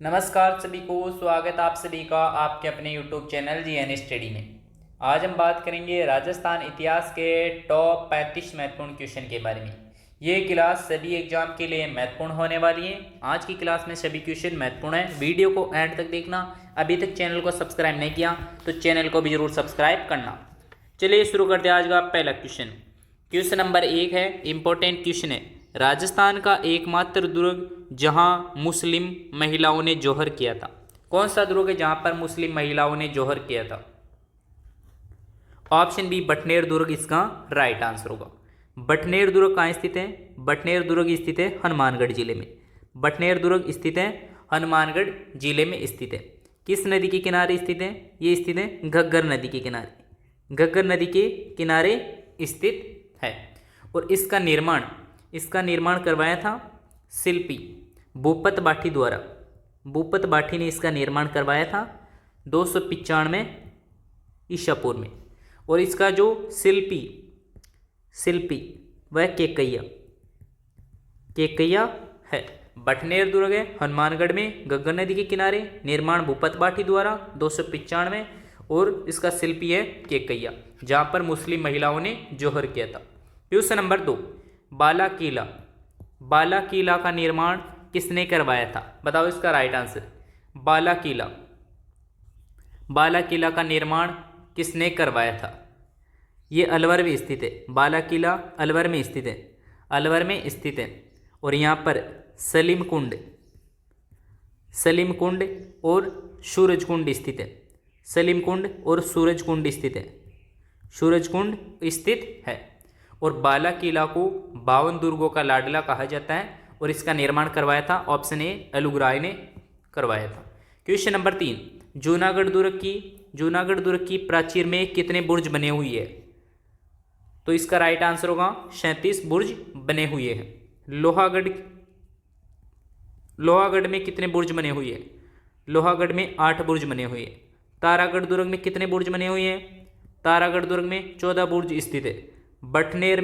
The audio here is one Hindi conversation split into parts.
नमस्कार सभी को, स्वागत आप सभी का आपके अपने YouTube चैनल GN स्टडी में। आज हम बात करेंगे राजस्थान इतिहास के टॉप 35 महत्वपूर्ण क्वेश्चन के बारे में। ये क्लास सभी एग्जाम के लिए महत्वपूर्ण होने वाली है। आज की क्लास में सभी क्वेश्चन महत्वपूर्ण है, वीडियो को एंड तक देखना। अभी तक चैनल को सब्सक्राइब नहीं किया तो चैनल को भी जरूर सब्सक्राइब करना। चलिए शुरू करते हैं आज का पहला क्वेश्चन। क्वेश्चन नंबर 1 है, इंपॉर्टेंट क्वेश्चन है। राजस्थान का एकमात्र दुर्ग जहां मुस्लिम महिलाओं ने जौहर किया था, कौन सा दुर्ग है जहां पर मुस्लिम महिलाओं ने जौहर किया था? ऑप्शन बी बटनेर दुर्ग इसका राइट आंसर होगा। बटनेर दुर्ग कहाँ स्थित है? बटनेर दुर्ग स्थित है हनुमानगढ़ जिले में। बटनेर दुर्ग स्थित है हनुमानगढ़ जिले में स्थित है। किस नदी के किनारे स्थित है? ये स्थित है घग्गर नदी के किनारे। घग्गर नदी के किनारे स्थित है। और इसका निर्माण करवाया था शिल्पी भूपत बाठी द्वारा। भूपत बाठी ने इसका निर्माण करवाया था 295 ईसा पूर्व में। और इसका जो शिल्पी वह केकैया है। बटनेर दुर्ग है हनुमानगढ़ में, घग्गर नदी के किनारे, निर्माण भूपत बाठी द्वारा 295, और इसका शिल्पी है केकैया, जहाँ पर मुस्लिम महिलाओं ने जौहर किया था। क्वेश्चन नंबर 2, बाला किला का निर्माण किसने करवाया था? बताओ इसका राइट आंसर। बाला किला का निर्माण किसने करवाया था? ये अलवर में स्थित है। बाला किला अलवर में स्थित है। और यहाँ पर सलीम कुंड और सूरज कुंड स्थित है। सलीम कुंड और सूरज कुंड स्थित है। और बाला किला को 52 दुर्गों का लाडला कहा जाता है। और इसका निर्माण करवाया था ऑप्शन ए अलुगराय ने करवाया था। क्वेश्चन नंबर 3, जूनागढ़ दुर्ग की प्राचीर में कितने बुर्ज बने हुए हैं? तो इसका राइट आंसर होगा 37 बुर्ज बने हुए हैं। लोहागढ़ में कितने बुर्ज बने हुए हैं? लोहागढ़ में 8 बुर्ज बने हुए हैं। तारागढ़ दुर्ग में कितने बुर्ज बने हुए हैं? तारागढ़ दुर्ग में 14 बुर्ज स्थित है। बटनेर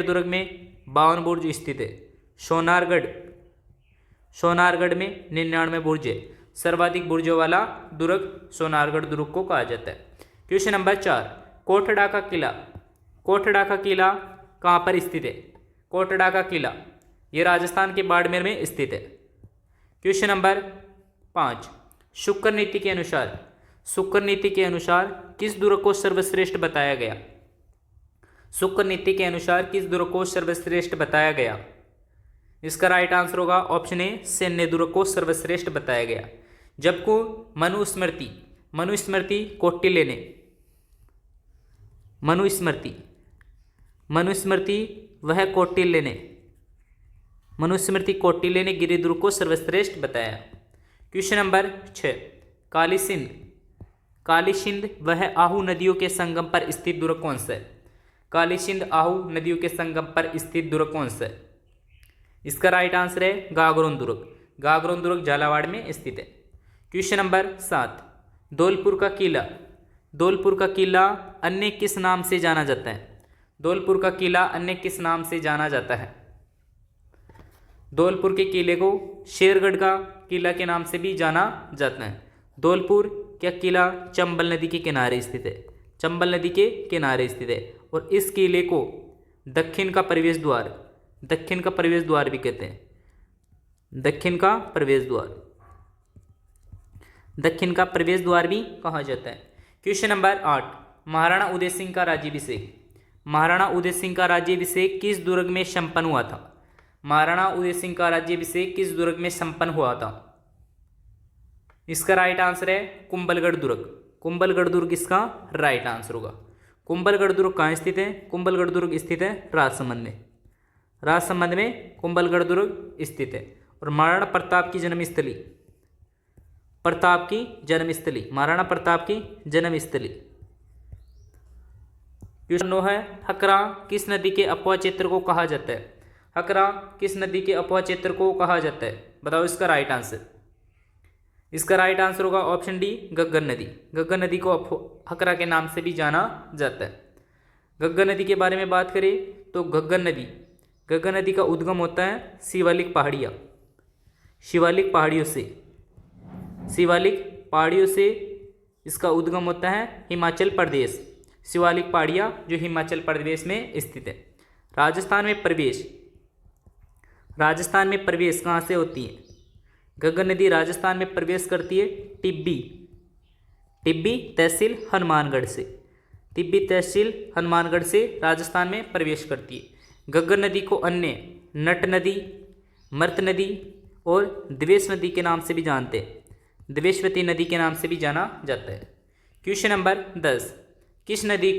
दुर्ग में 52 बुर्ज स्थित है। सोनारगढ़ में 99 बुर्ज है। सर्वाधिक बुर्जों वाला दुर्ग सोनारगढ़ दुर्ग को कहा जाता है। क्वेश्चन नंबर 4, कोटड़ा का किला कहाँ पर स्थित है? कोटड़ा का किला ये राजस्थान के बाड़मेर में स्थित है। क्वेश्चन नंबर 5, शुक्र नीति के अनुसार किस दुर्ग को सर्वश्रेष्ठ बताया गया? शुक्र नीति के अनुसार किस दुर्ग को सर्वश्रेष्ठ बताया गया? इसका राइट आंसर होगा ऑप्शन ए सैन्य दुर्ग को सर्वश्रेष्ठ बताया गया। जबकि मनुस्मृति कौटिल्य ने गिरिदुर्ग को सर्वश्रेष्ठ बताया। क्वेश्चन नंबर 6, कालीसिंध वह आहू नदियों के संगम पर स्थित दुर्ग कौन सा है? कालीसिंध आहू नदियों के संगम पर स्थित दुर्ग कौन सा है? इसका राइट आंसर है गागरोन दुर्ग झालावाड़ में स्थित है। क्वेश्चन नंबर 7, धौलपुर का किला अन्य किस नाम से जाना जाता है? धौलपुर का किला अन्य किस नाम से जाना जाता है? धौलपुर के किले को शेरगढ़ का किला के नाम से भी जाना जाता है। धौलपुर का किला चंबल नदी के किनारे स्थित है। और इस किले को दक्षिण का प्रवेश द्वार भी कहते हैं। दक्षिण का प्रवेश द्वार भी कहा जाता है। क्वेश्चन नंबर 8, महाराणा उदय सिंह का राज्याभिषेक किस दुर्ग में संपन्न हुआ था? महाराणा उदय सिंह का राज्याभिषेक किस दुर्ग में संपन्न हुआ था? इसका राइट आंसर है कुंभलगढ़ दुर्ग इसका राइट आंसर होगा। कुंभलगढ़ दुर्ग कहाँ स्थित है? कुंभलगढ़ दुर्ग स्थित है राजसमंद में कुंभलगढ़ दुर्ग स्थित है। और महाराणा प्रताप की जन्मस्थली महाराणा प्रताप की जन्मस्थली। क्वेश्चन 9 है, हकरा किस नदी के अपवा क्षेत्र को कहा जाता है? बताओ इसका राइट आंसर। इसका राइट आंसर होगा ऑप्शन डी घग्गर नदी को हकरा के नाम से भी जाना जाता है। घग्गर नदी के बारे में बात करें तो घग्गर नदी का उद्गम होता है शिवालिक पहाड़ियाँ। शिवालिक पहाड़ियों से, शिवालिक पहाड़ियों से इसका उद्गम होता है हिमाचल प्रदेश। शिवालिक पहाड़ियाँ जो हिमाचल प्रदेश में स्थित है। राजस्थान में प्रवेश, राजस्थान में प्रवेश कहाँ से होती है? घग्गर नदी राजस्थान में प्रवेश करती है टिब्बी, टिब्बी तहसील हनुमानगढ़ से, टिब्बी तहसील हनुमानगढ़ से राजस्थान में प्रवेश करती है। घग्गर नदी को अन्य नट नदी, मर्त नदी और द्वेष नदी के नाम से भी जानते हैं, द्वेषवती नदी के नाम से भी जाना जाता है। क्वेश्चन नंबर 10, किस नदी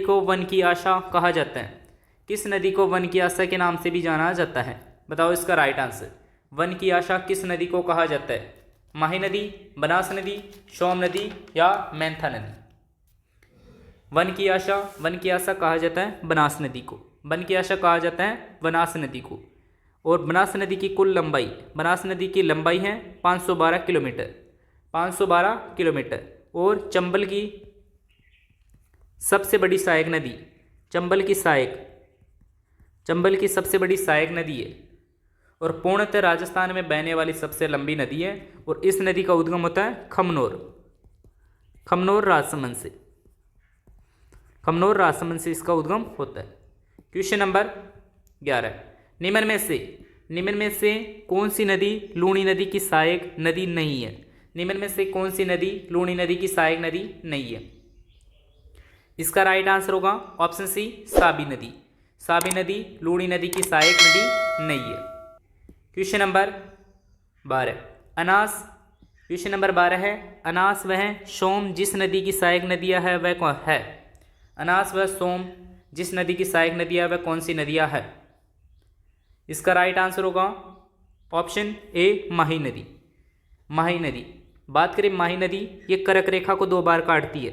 को वन की आशा कहा जाता है? किस नदी को वन की आशा के नाम से भी जाना जाता है? बताओ इसका राइट आंसर। वन की आशा किस नदी को कहा जाता है? माही नदी, बनास नदी, सोम नदी या मेंथा नदी? वन की आशा कहा जाता है बनास नदी को, वन की आशा कहा जाता है बनास नदी को। और बनास नदी की कुल लंबाई, बनास नदी की लंबाई है 512 किलोमीटर, 512 किलोमीटर। और चंबल की सबसे बड़ी सहायक नदी, चंबल की सबसे बड़ी सहायक नदी है और पूर्णतः राजस्थान में बहने वाली सबसे लंबी नदी है। और इस नदी का उद्गम होता है खमनोर राजसमंद से, खमनोर राजसमंद से इसका उद्गम होता है। क्वेश्चन नंबर 11, निम्न में से कौन सी नदी लूणी नदी की सहायक नदी नहीं है? निम्न में से कौन सी नदी लूणी नदी की सहायक नदी नहीं है? इसका राइट आंसर होगा ऑप्शन सी, साबी नदी। साबी नदी लूणी नदी की सहायक नदी नहीं है। क्वेश्चन नंबर 12, अनास। क्वेश्चन नंबर 12 है, अनास वह सोम जिस नदी की सहायक नदियाँ है वह कौन है? अनास व सोम जिस नदी की सहायक नदियाँ वह कौन सी नदियाँ है? इसका राइट आंसर होगा ऑप्शन ए, माही नदी। माही नदी, बात करें माही नदी, ये कर्क रेखा को 2 बार काटती है,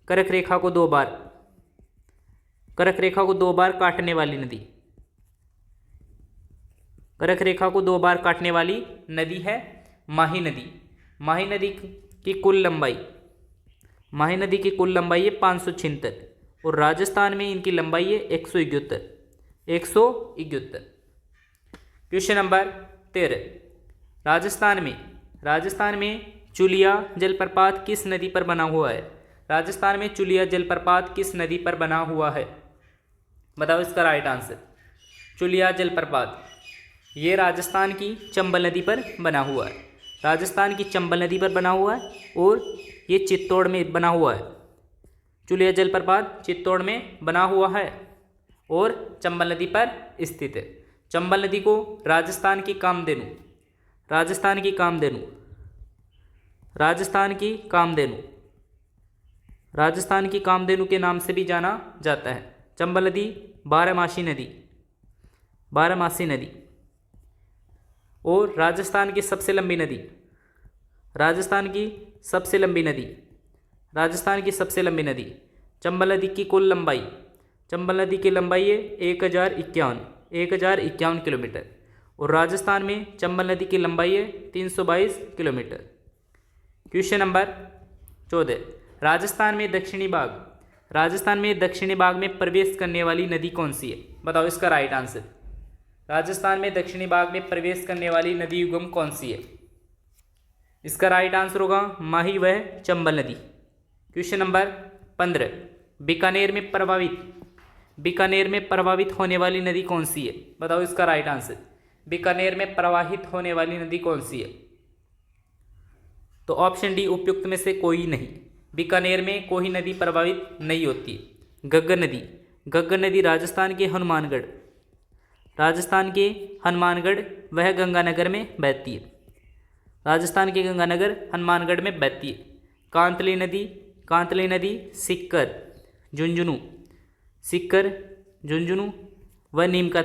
कर्क रेखा को 2 बार, कर्क रेखा को 2 बार काटने वाली नदी, कर्क रेखा को 2 बार काटने वाली नदी है माही नदी। माही नदी की कुल लंबाई, माही नदी की कुल लंबाई है 576 और राजस्थान में इनकी लंबाई है 171। क्वेश्चन नंबर 13, राजस्थान में चुलिया जलप्रपात किस नदी पर बना हुआ है? राजस्थान में चुलिया जलप्रपात किस नदी पर बना हुआ है? बताओ इसका राइट आंसर। चुलिया जलप्रपात ये राजस्थान की चंबल नदी पर बना हुआ है, राजस्थान की चंबल नदी पर बना हुआ है और ये चित्तौड़ में बना हुआ है। चुलिया जलप्रपात चित्तौड़ में बना हुआ है और चंबल नदी पर स्थित है। चंबल नदी को राजस्थान की कामधेनु, राजस्थान की कामधेनु, राजस्थान की कामधेनु, राजस्थान की कामधेनु के नाम से भी जाना जाता है। चंबल नदी बारहमासी नदी, बारहमासी नदी। और राजस्थान की सबसे लंबी नदी, राजस्थान की सबसे लंबी नदी, राजस्थान की सबसे लंबी नदी। चंबल नदी की कुल लंबाई, चंबल नदी की लंबाई है 1051 किलोमीटर और राजस्थान में चंबल नदी की लंबाई है 322 किलोमीटर। क्वेश्चन नंबर 14, राजस्थान में दक्षिणी भाग में प्रवेश करने वाली नदी कौन सी है? बताओ इसका राइट आंसर। राजस्थान में दक्षिणी भाग में प्रवेश करने वाली नदी युगम कौन सी है? इसका राइट आंसर होगा माही व चंबल नदी। क्वेश्चन नंबर 15, बीकानेर में प्रवाहित होने वाली नदी कौन सी है? बताओ इसका राइट आंसर। बीकानेर में प्रवाहित होने वाली नदी कौन सी है? तो ऑप्शन डी, उपयुक्त में से कोई नहीं। बीकानेर में कोई नदी प्रवाहित नहीं होती है। घग्गर नदी, घग्गर नदी राजस्थान के हनुमानगढ़ वह गंगानगर में बहती है, राजस्थान के गंगानगर हनुमानगढ़ में बहती है। कांतली नदी सिक्कर झुंझुनू व नीम का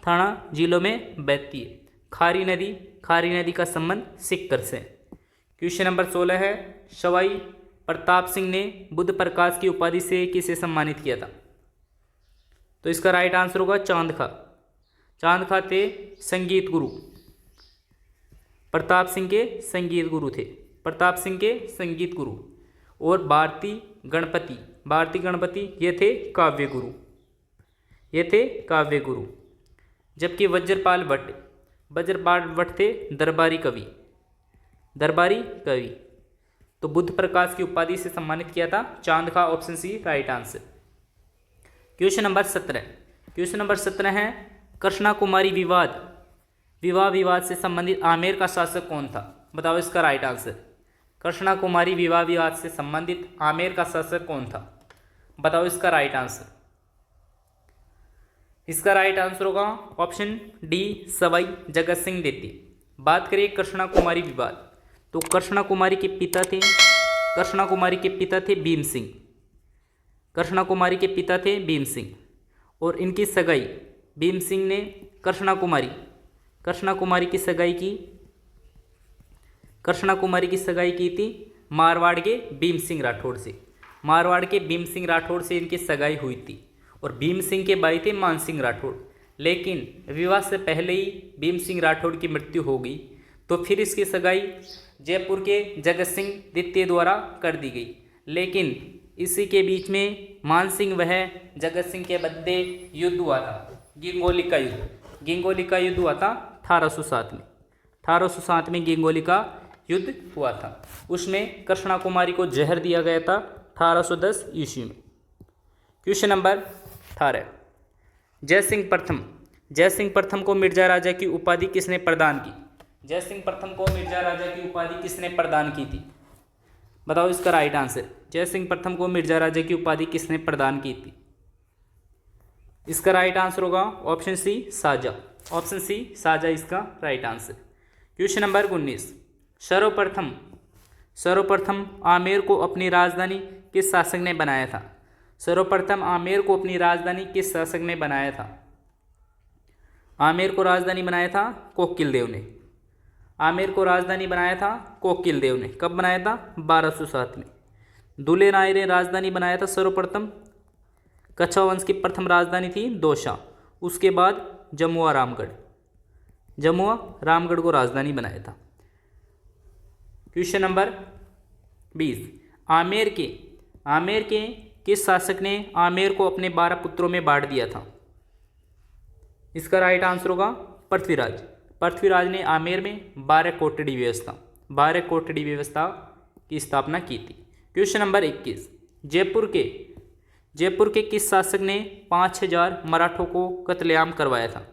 थाना जिलों में बहती है। खारी नदी का संबंध सिक्कर से। क्वेश्चन नंबर 16 है, सवाई प्रताप सिंह ने बुद्ध प्रकाश की उपाधि से किसे सम्मानित किया था? तो इसका राइट आंसर होगा चांद खा थे संगीत गुरु, प्रताप सिंह के संगीत गुरु। और भारती गणपति ये थे काव्य गुरु। जबकि वज्रपाल भट्ट थे दरबारी कवि। तो बुद्ध प्रकाश की उपाधि से सम्मानित किया था चांद का, option c right answer. Question number 17 है कृष्णा कुमारी विवाद से संबंधित आमेर का शासक कौन था? बताओ इसका राइट आंसर। कृष्णा कुमारी विवाद से संबंधित आमेर का शासक कौन था? बताओ इसका राइट आंसर। इसका राइट आंसर होगा ऑप्शन डी सवाई जगत सिंह द्वितीय। बात करें कृष्णा कुमारी विवाद, तो कृष्णा कुमारी के पिता थे भीम सिंह और इनकी सगाई भीम सिंह ने कृष्णा कुमारी की सगाई की थी मारवाड़ के भीम सिंह राठौड़ से इनकी सगाई हुई थी और भीम सिंह के भाई थे मान सिंह राठौड़। लेकिन विवाह से पहले ही भीम सिंह राठौड़ की मृत्यु हो गई, तो फिर इसकी सगाई जयपुर के जगत सिंह द्वितीय द्वारा कर दी गई। लेकिन इसी के बीच में मान सिंह वह जगत सिंह के बदले युद्ध हुआ था, गिंगोली का युद्ध हुआ था 1807 में गिंगोली का युद्ध हुआ था। उसमें कृष्णा कुमारी को जहर दिया गया था 1810 ईस्वी में। क्वेश्चन नंबर 18 जयसिंह प्रथम को मिर्जा राजा की उपाधि किसने प्रदान की थी? बताओ इसका राइट आंसर। जयसिंह प्रथम को मिर्जा राजा की उपाधि किसने प्रदान की थी? इसका राइट आंसर होगा ऑप्शन सी साजा इसका राइट आंसर। क्वेश्चन नंबर 19 सर्वप्रथम आमेर को अपनी राजधानी किस शासक ने बनाया था? आमेर को राजधानी बनाया था कोकिल देव ने। कब बनाया था? 1207 में। दुले राय ने राजधानी बनाया था सर्वप्रथम। कच्छा वंश की प्रथम राजधानी थी दौसा। उसके बाद जमुआ रामगढ़ को राजधानी बनाया था। क्वेश्चन नंबर 20 आमेर के किस शासक ने आमेर को अपने 12 पुत्रों में बांट दिया था? इसका राइट आंसर होगा पृथ्वीराज ने आमेर में 12 कोटड़ी व्यवस्था की स्थापना की थी। क्वेश्चन नंबर 21 जयपुर के किस शासक ने 5000 मराठों को कत्लेआम करवाया था?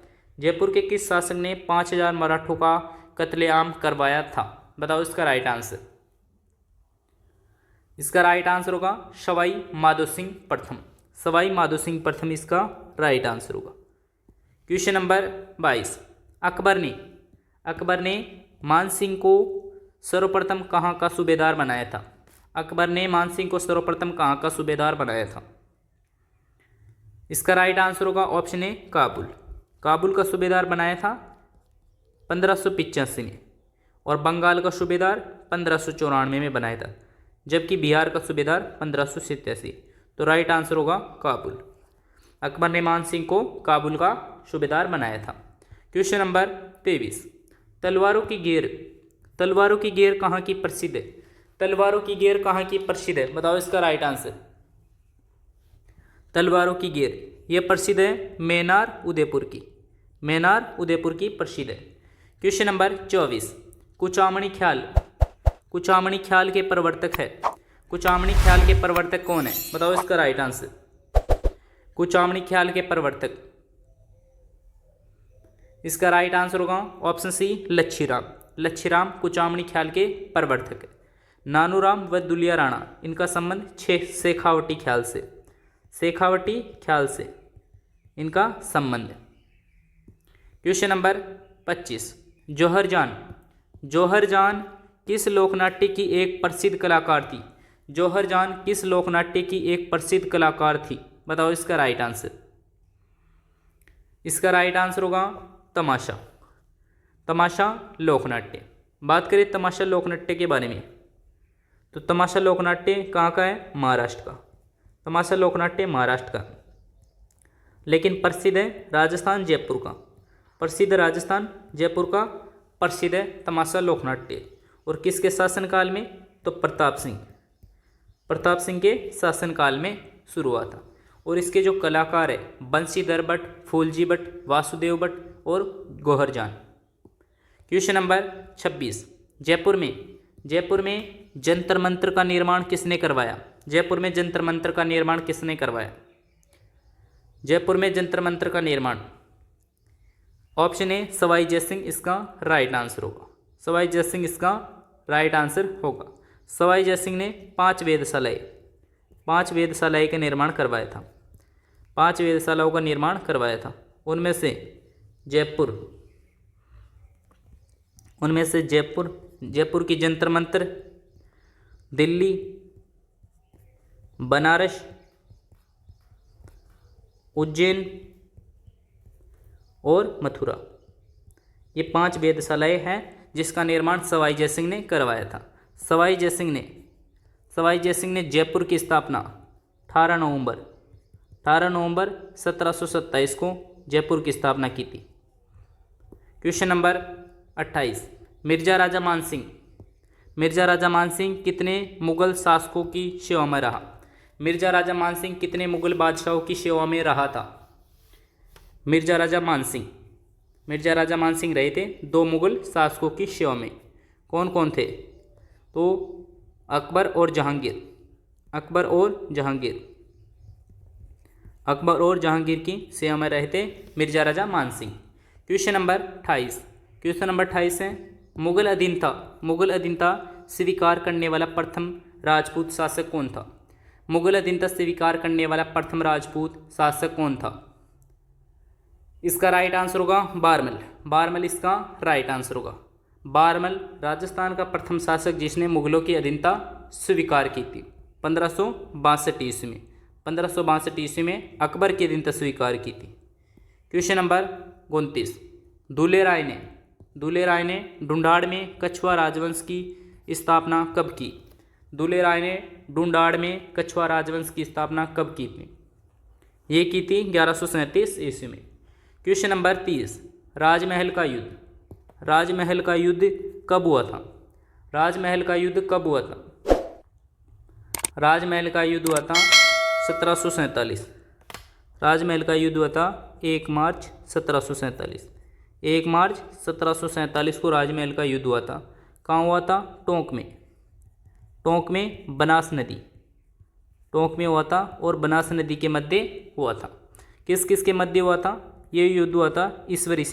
मराठों का कत्लेआम करवाया था। बताओ इसका राइट आंसर। इसका राइट आंसर होगा सवाई माधो सिंह प्रथम इसका राइट आंसर होगा। क्वेश्चन नंबर 22 अकबर ने मान सिंह को सर्वप्रथम कहाँ का सूबेदार बनाया था? इसका राइट आंसर होगा ऑप्शन ए काबुल का सूबेदार बनाया था 1585 में और बंगाल का सूबेदार 1594 में बनाया था, जबकि बिहार का सूबेदार 1587। तो राइट आंसर होगा काबुल। अकबर ने मान सिंह को काबुल का सूबेदार बनाया था। क्वेश्चन नंबर 23 तलवारों की गेर कहाँ की प्रसिद्ध है? बताओ इसका राइट आंसर। तलवारों की गेर ये प्रसिद्ध है मेनार उदयपुर की प्रसिद्ध है। क्वेश्चन नंबर 24 कुचामणी ख्याल के प्रवर्तक कौन है? बताओ इसका राइट आंसर। कुचामणी ख्याल के प्रवर्तक, इसका राइट आंसर होगा ऑप्शन सी लच्छीराम कुचामणी ख्याल के प्रवर्तक। नानूराम व दुलिया राणा इनका संबंध शेखावटी ख्याल से इनका संबंध है। क्वेश्चन नंबर 25 जौहरजान किस लोकनाट्य की एक प्रसिद्ध कलाकार थी? बताओ इसका राइट आंसर। इसका राइट आंसर होगा तमाशा लोकनाट्य। बात करें तमाशा लोकनाट्य के बारे में, तो तमाशा लोकनाट्य कहाँ का है? महाराष्ट्र का। तमाशा लोकनाट्य महाराष्ट्र का, लेकिन प्रसिद्ध है राजस्थान जयपुर का प्रसिद्ध है तमाशा लोकनाट्य। और किसके शासनकाल में? तो प्रताप सिंह के शासनकाल में शुरू हुआ था। और इसके जो कलाकार है बंशीधर भट्ट, फूलजी भट्ट, वासुदेव भट्ट और गौहरजान। क्वेश्चन नंबर 26, जयपुर में जंतर मंतर का निर्माण किसने करवाया? जयपुर में जंतर मंतर का निर्माण किसने करवाया? जयपुर में जंतर मंतर का निर्माण, ऑप्शन ए सवाई जयसिंह इसका राइट आंसर होगा। सवाई जयसिंह इसका राइट आंसर होगा। सवाई जयसिंह ने 5 वेधशालाएं का निर्माण करवाया था। 5 वेधशालाओं का निर्माण करवाया था। उनमें से जयपुर की जंतर मंतर, दिल्ली, बनारस, उज्जैन और मथुरा, ये 5 वेधशालाएं हैं जिसका निर्माण सवाई जयसिंह ने करवाया था। सवाई जयसिंह ने जयपुर की स्थापना 18 नवंबर 1727 को जयपुर की स्थापना की थी। क्वेश्चन नंबर 28, मिर्जा राजा मानसिंह कितने मुगल शासकों की सेवा में रहा? मिर्जा राजा मानसिंह कितने मुगल बादशाहों की सेवा में रहा था? मिर्जा राजा मानसिंह रहे थे 2 मुगल शासकों की सेवा में। कौन कौन थे? तो अकबर और जहांगीर की सेवा में रहे थे मिर्जा राजा मानसिंह। क्वेश्चन नंबर 28 है, मुगल अधीनता स्वीकार करने वाला प्रथम राजपूत शासक कौन था? मुगल अधीनता स्वीकार करने वाला प्रथम राजपूत शासक कौन था? इसका राइट आंसर होगा बारमल इसका राइट आंसर होगा। बारमल राजस्थान का प्रथम शासक जिसने मुगलों की अधीनता स्वीकार की थी 1562 ईस्वी में। 1562 ईस्वी में अकबर की अधीनता स्वीकार की थी। क्वेश्चन नंबर 29, दूल्हे राय ने ढूंढाड़ में कछुआ राजवंश की स्थापना कब की? दूल्हे राय ने ढूंढाड़ में कछुआ राजवंश की स्थापना कब की थी? ये की थी 1137 ईस्वी में। क्वेश्चन नंबर 30, राजमहल का युद्ध कब हुआ था? राजमहल का युद्ध हुआ था 1747। राजमहल का युद्ध हुआ था 1 मार्च 1747। 1 मार्च 1747 को राजमहल का युद्ध हुआ था। कहाँ हुआ था? टोंक में बनास नदी, टोंक में हुआ था और बनास नदी के मध्य हुआ था। किस किस के मध्य हुआ था? ये युद्ध हुआ था ईश्वरी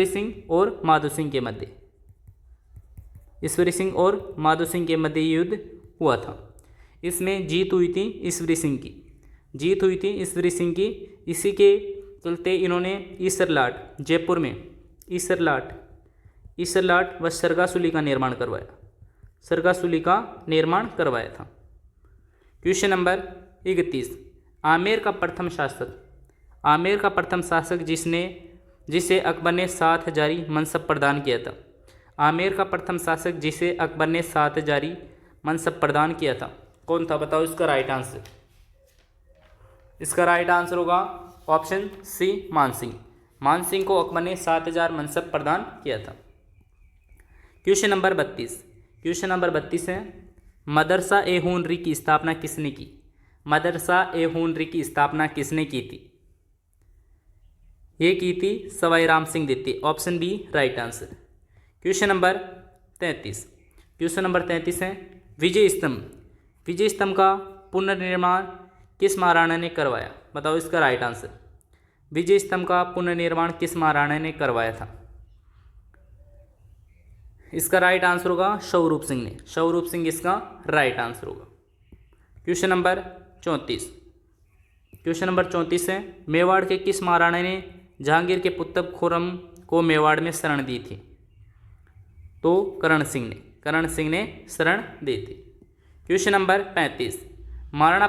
सिंह और माधो सिंह के मध्य। ईश्वरी सिंह और माधो सिंह के मध्य युद्ध हुआ था। इसमें जीत हुई थी ईश्वरी सिंह की। इसी के चलते इन्होंने ईसरलाट, जयपुर में ईसरलाट व सरगासुली का निर्माण करवाया था। क्वेश्चन नंबर 31, आमेर का प्रथम शासक जिसे अकबर ने 7 जारी मनसब प्रदान किया था। आमेर का प्रथम शासक जिसे अकबर ने 7 जारी मनसब प्रदान किया था कौन था? बताओ इसका राइट आंसर। इसका राइट आंसर होगा ऑप्शन सी मानसिंह को अकबर ने 7000 मनसब प्रदान किया था। क्वेश्चन नंबर 32 है, मदरसा ए हुनरी की स्थापना किसने की? मदरसा ए हुनरी की स्थापना किसने की थी? ये की थी सवाई राम सिंह द्वितीय। Option b right answer. Question number 33 है, विजय स्तंभ का पुनर्निर्माण किस महाराणा ने करवाया? बताओ इसका राइट आंसर। विजय स्तंभ का पुनर्निर्माण किस महाराणा ने करवाया था? इसका राइट आंसर होगा स्वरूप सिंह इसका राइट आंसर होगा। क्वेश्चन नंबर 34 है, मेवाड़ के किस महाराणा ने जहांगीर के पुत्र खुर्रम को मेवाड़ में शरण दी थी? तो करण सिंह ने शरण दी थी। क्वेश्चन नंबर 35, महाराणा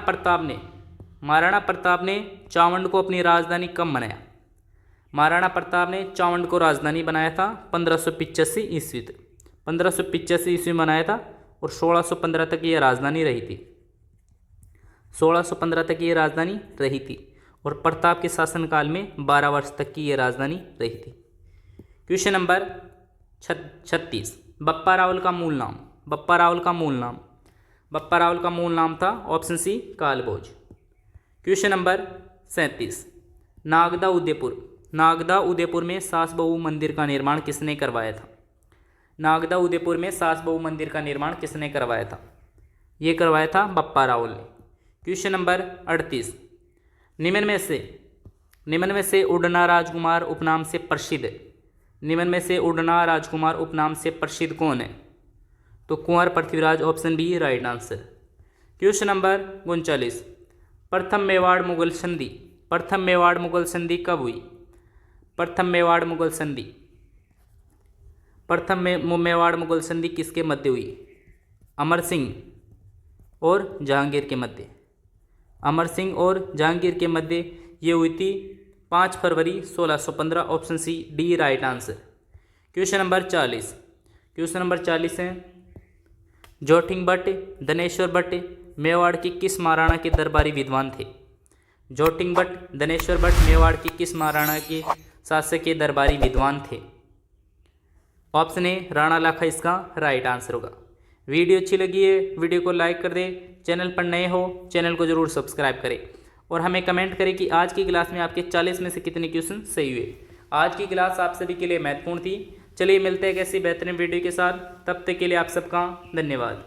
प्रताप ने चावंड को अपनी राजधानी कब बनाया? महाराणा प्रताप ने चावंड को राजधानी बनाया था 1585 ईस्वी तक। 1585 ईस्वी में बनाया था और 1615 तक ये राजधानी रही थी। 1615 तक ये राजधानी रही थी और प्रताप के शासनकाल में 12 वर्ष तक की ये राजधानी रही थी। क्वेश्चन नंबर 36, बप्पा रावल का मूल नाम। बप्पा रावल का मूल नाम था option c Kalbhoj. Question number 37, Nagda Udaipur. Nagda Udaipur में सास बहू मंदिर का निर्माण किसने करवाया था? नागदा उदयपुर में सास बहू मंदिर का निर्माण किसने करवाया था? ये करवाया था बप्पा रावल ने। क्वेश्चन नंबर 38, निम्न में से उड़ना राजकुमार उपनाम से प्रसिद्ध, निम्न में से उड़ना राजकुमार उपनाम से प्रसिद्ध कौन है? तो Kunwar Prithviraj, option b right answer. Question number 39, प्रथम मेवाड़ मुगल संधि। प्रथम मेवाड़ मुगल संधि कब हुई? प्रथम मेवाड़ मुगल संधि, प्रथम मेवाड़ मुगल संधि किसके मध्य हुई? अमर सिंह और जहांगीर के मध्य। अमर सिंह और जहांगीर के मध्य ये हुई थी 5 फरवरी 1615, option c d right answer. Question number 40, question number 40 है, जोठिंग भट्ट, धनेश्वर भट्ट मेवाड़ के किस महाराणा के दरबारी विद्वान थे? जोठिंग भट्ट, धनेश्वर भट्ट मेवाड़ के किस महाराणा के शासक के दरबारी विद्वान थे? ऑप्शन ए राणा लाखा इसका राइट आंसर होगा। वीडियो अच्छी लगी है वीडियो को लाइक कर दें, चैनल पर नए हो चैनल को जरूर सब्सक्राइब करें और हमें कमेंट करें कि आज की क्लास में आपके 40 में से कितने क्वेश्चन सही हुए। आज की क्लास आप सभी के लिए महत्वपूर्ण थी। चलिए मिलते हैं एक ऐसी बेहतरीन वीडियो के साथ, तब तक के लिए आप सबका धन्यवाद।